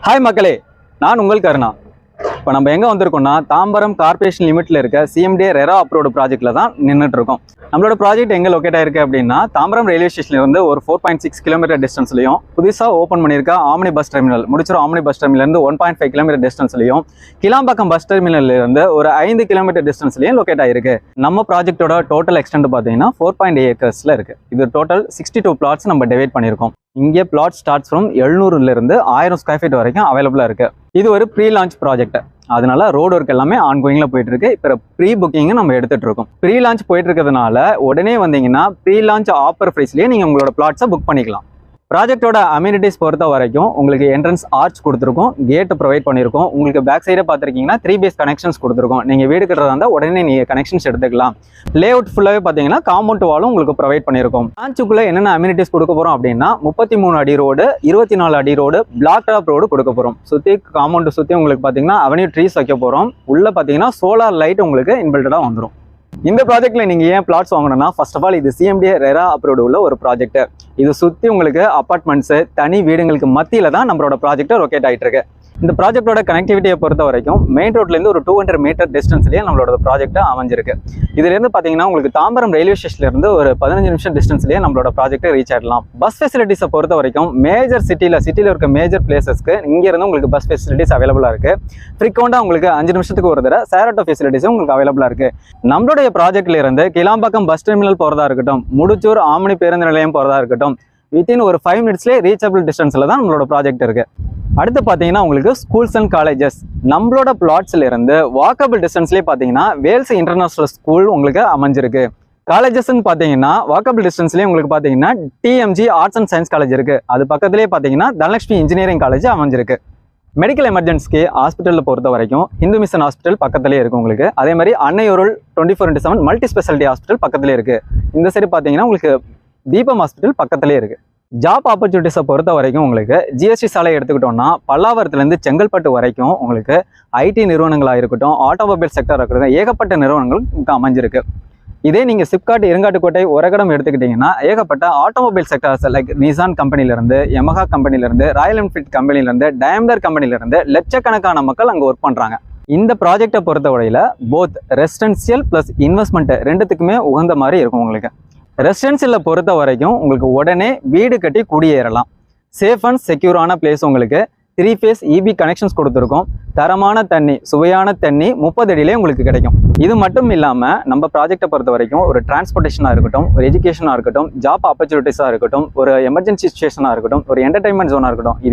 Hi மக்களே, நான் உங்கள் கருணா. இப்போ நம்ம எங்கே வந்திருக்கோம்னா தாம்பரம் கார்பரேஷன் லிமிட்டில் இருக்க சிஎம்டி ரெரா அப்ரோடு ப்ராஜெக்ட்டில் தான் நின்றுட்டு இருக்கோம். நம்மளோட ப்ராஜெக்ட் எங்கே லொக்கேட் ஆயிருக்கு அப்படின்னா தாம்பரம் ரயில்வே ஸ்டேஷன்லேருந்து ஒரு 4.6 கிலோமீட்டர் டிஸ்டன்ஸ்லையும் புதுசாக ஓப்பன் பண்ணியிருக்க ஆம்னி பஸ் டெர்மினல் முடிச்சிடும் ஆம்னி பஸ் டெர்மினலேருந்து 1.5 கிலோமீட்டர் டிஸ்டன்ஸ்லையும் கிளாம்பாக்கம் பஸ் டெர்மினல்லேருந்து ஒரு 5 கிலோமீட்டர் டிஸ்டன்ஸ்லையும் லொக்கேட் ஆயிருக்கு. நம்ம ப்ராஜெக்டோட டோட்டல் எக்ஸ்டெண்ட் பார்த்தீங்கன்னா 4.8 ஏக்கர்ஸில் இருக்குது. இது டோட்டல் 62 பிளாட்ஸ் நம்ம டிவைட் பண்ணியிருக்கோம். இங்கே flat starts from 700 1000 square feet வரைக்கும் அவைலபிளாக இருக்கு. இது ஒரு ப்ரீ லான்ச் ப்ராஜெக்ட், அதனால ரோடு ஒர்க் எல்லாமே ஆன்கோயிங்ல போயிட்டு இருக்கு. இப்போ ப்ரீ புக்கிங் நம்ம எடுத்துட்டு இருக்கோம். ப்ரீ லான்ச் போயிட்டு இருக்கிறதுனால உடனே வந்தீங்கன்னா ப்ரீ லான்ச் ஆஃபர் ப்ரைஸ்லேயே நீங்கள் உங்களோட பிளாட்ஸை புக் பண்ணிக்கலாம். ப்ராஜெக்டோட அம்யூனிட்டிஸ் பொறுத்த வரைக்கும் உங்களுக்கு என்ட்ரன்ஸ் ஆர்ச் கொடுத்துருக்கோம், கேட் ப்ரொவைட் பண்ணியிருக்கோம். உங்களுக்கு பேக் சைடே பார்த்துருக்கீங்கன்னா 3 பேஸ் கனெக்ஷன்ஸ் கொடுத்துருக்கோம். நீங்கள் வீடு கட்டுறதா இருந்தால் உடனே நீங்கள் கனெக்ஷன்ஸ் எடுத்துக்கலாம். லே அவுட் ஃபுல்லாகவே பார்த்தீங்கன்னா காம்பவுண்ட் வாலும் உங்களுக்கு ப்ரொவைட் பண்ணியிருக்கோம். லான்ச்சுக்குள்ளே என்னென்ன அம்யூனிட்டிஸ் கொடுக்க போகிறோம் அப்படின்னா 33 அடி ரோடு, 24 அடி ரோடு, பிளாக் டாப் ரோடு கொடுக்க போகிறோம். சுற்றி காம்பவுண்ட் சுற்றி உங்களுக்கு பார்த்தீங்கன்னா அவென்யூ ட்ரீஸ் வைக்க போகிறோம். உள்ளே பார்த்தீங்கன்னா சோலார் லைட் உங்களுக்கு இன்பில்டடாக வந்துடும். இந்த ப்ராஜெக்ட்ல நீங்க ஏன் பிளாட்ஸ் வாங்கணும்னா, ஃபர்ஸ்ட் ஆஃப் ஆல் இது சிஎம்டி ரெரா அப்ரூவ்டு உள்ள ஒரு ப்ராஜெக்ட். இது சுற்றி உங்களுக்கு அப்பார்ட்மெண்ட்ஸ் தனி வீடுங்களுக்கு மத்தியில தான் நம்மளோட ப்ராஜெக்ட் லொக்கேட் ஆகிட்டு இருக்கு. இந்த ப்ராஜெக்டோட கனெக்டிவிட்டியை பொறுத்த வரைக்கும் மெயின் ரோட்லேருந்து ஒரு 200 மீட்டர் டிஸ்டன்ஸ்லேயே நம்மளோட ப்ராஜெக்ட் அமைஞ்சிருக்கு. இதுலேருந்து பார்த்தீங்கன்னா உங்களுக்கு தாம்பரம் ரயில்வே ஸ்டேஷன்லேருந்து ஒரு 15 நிமிஷம் டிஸ்டன்ஸ்லேயே நம்மளோட ப்ராஜெக்ட் ரீச் ஆகிடலாம். பஸ் ஃபெசிலிட்டிஸை பொறுத்த வரைக்கும் மேஜர் சிட்டியில் இருக்க மேஜர் பிளேசஸ்க்கு இங்கேருந்து உங்களுக்கு பஸ் ஃபெசிலிட்டிஸ் அவைலபிளாக இருக்குது. ஃப்ரீக்வெண்ட்டாக உங்களுக்கு 5 நிமிஷத்துக்கு ஒரு தடவை சேரட்டோ ஃபெசிலிட்டிஸும் உங்களுக்கு அவைலபிளாக இருக்குது. நம்மளுடைய ப்ராஜெக்ட்ல இருந்து கிளாம்பாக்கம் பஸ் டெர்மினல் போகிறதா இருக்கட்டும், முடிச்சூர் ஆம்னி பேருந்து நிலையம் போகிறதா இருக்கட்டும், வித்தின் ஒரு 5 மினிட்ஸ்லேயே ரீச்சபிள் டிஸ்டன்ஸில் தான் நம்மளோட ப்ராஜெக்ட் இருக்குது. அடுத்து பார்த்தீங்கன்னா உங்களுக்கு ஸ்கூல்ஸ் அண்ட் காலேஜஸ் நம்மளோட பிளாட்ஸ்ல இருந்து வாக்கபிள் டிஸ்டன்ஸ்லேயே பார்த்தீங்கன்னா வேல்ஸ் இன்டர்நேஷனல் ஸ்கூல் உங்களுக்கு அமைஞ்சிருக்கு. காலேஜஸ்ன்னு பார்த்தீங்கன்னா வாக்கபிள் டிஸ்டன்ஸ்லேயே உங்களுக்கு பார்த்தீங்கன்னா DMG arts and science college இருக்குது. அது பக்கத்துலேயே பார்த்தீங்கன்னா தனலட்சுமி இன்ஜினியரிங் காலேஜ் அமைஞ்சிருக்கு. மெடிக்கல் எமர்ஜென்சிக்கு ஹாஸ்பிட்டலில் பொறுத்த வரைக்கும் இந்து மிஷன் ஹாஸ்பிட்டல் பக்கத்துலேயே இருக்குது உங்களுக்கு. அதே மாதிரி அன்னையூரல் 24/7 மல்டி ஸ்பெஷாலிட்டி ஹாஸ்பிட்டல் பக்கத்துலேயே இருக்குது. இந்த சைடு பார்த்தீங்கன்னா உங்களுக்கு தீபம் ஹாஸ்பிட்டல் பக்கத்துலேயே இருக்குது. ஜாப் ஆப்பர்ச்சுனிட்டிஸை பொறுத்த வரைக்கும் உங்களுக்கு ஜிஎஸ்டி சாலை எடுத்துக்கிட்டோம்னா பல்லாவரத்துலேருந்து செங்கல்பட்டு வரைக்கும் உங்களுக்கு ஐடி நிறுவனங்களாக இருக்கட்டும், ஆட்டோமொபைல் செக்டராக இருக்கட்டும், ஏகப்பட்ட நிறுவனங்கள் இங்கே அமைஞ்சிருக்கு. இதே நீங்கள் சிப்காட், இருங்காட்டுக்கோட்டை, உரகடம் எடுத்துக்கிட்டிங்கன்னா ஏகப்பட்ட ஆட்டோமொபைல் செக்டர்ஸ் லைக் நிசான் கம்பெனிலேருந்து, யமஹா கம்பெனிலேருந்து, ராயல் என்ஃபீல்ட் கம்பெனிலேருந்து, டயம்லர் கம்பெனிலேருந்து லட்சக்கணக்கான மக்கள் அங்கே ஒர்க் பண்ணுறாங்க. இந்த ப்ராஜெக்டை பொறுத்தவரையில் போத் ரெசிடென்சியல் ப்ளஸ் இன்வெஸ்ட்மெண்ட் ரெண்டுத்துக்குமே உகந்த மாதிரி இருக்கும். உங்களுக்கு ரெசிடென்சியலில் பொறுத்த வரைக்கும் உங்களுக்கு உடனே வீடு கட்டி குடியேறலாம். சேஃப் அண்ட் செக்யூரான பிளேஸ். உங்களுக்கு 3 ஃபேஸ் இபி கனெக்ஷன்ஸ் கொடுத்துருக்கோம். தரமான தண்ணி, சுவையான தண்ணி 30 அடியிலே உங்களுக்கு கிடைக்கும். இது மட்டும் இல்லாமல் நம்ம ப்ராஜெக்டை பொறுத்த வரைக்கும் ஒரு டிரான்ஸ்போர்ட்டேஷனாக இருக்கட்டும், ஒரு எஜுகேஷனாக இருக்கட்டும், ஜாப் ஆப்பர்ச்சுனிட்டிஸாக இருக்கட்டும், ஒரு எமர்ஜென்சி சிச்சுவேஷனாக இருக்கட்டும், ஒரு என்டர்டைன்மெண்ட் ஜோனாக இருக்கட்டும்,